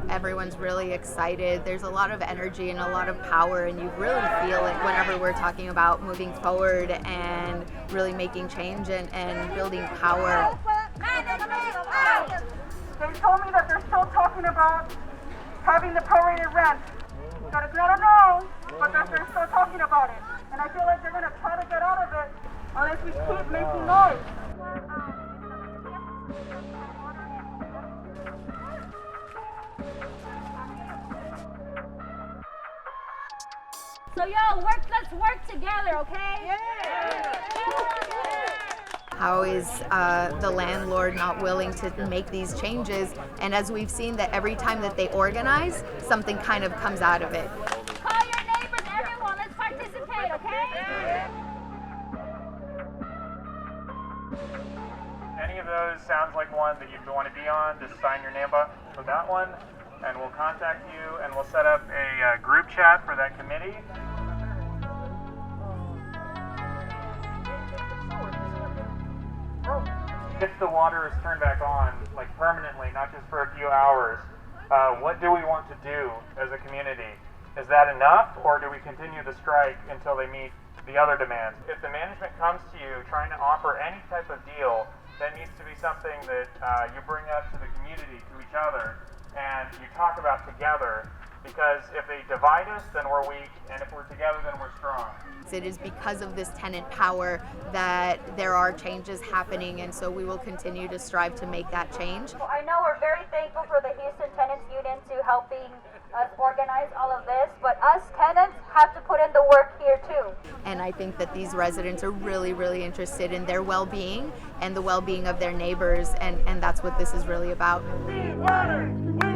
everyone's really excited. There's a lot of energy and a lot of power, and you really feel it whenever we're talking about moving forward and really making change and building power. They told me that they're still talking about having the prorated rent. That is not a no, but that they're still talking about it. And I feel like they're going to try to get out of it unless we keep making noise. So let's work together, okay? Yeah. How is the landlord not willing to make these changes? And as we've seen that every time that they organize, something kind of comes out of it. Call your neighbors, everyone, let's participate, okay? Any of those sounds like one that you'd want to be on, just sign your name up for that one, and we'll contact you and we'll set up a group chat for that committee. If the water is turned back on, like permanently, not just for a few hours, what do we want to do as a community? Is that enough, or do we continue the strike until they meet the other demands? If the management comes to you trying to offer any type of deal, that needs to be something that you bring up to the community, to each other, and you talk about together. Because if they divide us, then we're weak, and if we're together, then we're strong. It is because of this tenant power that there are changes happening, and so we will continue to strive to make that change. Well, I know we're very thankful for the Houston Tenants Union to helping us organize all of this, but us tenants have to put in the work here too. And I think that these residents are really, really interested in their well-being and the well-being of their neighbors, and that's what this is really about. We want it.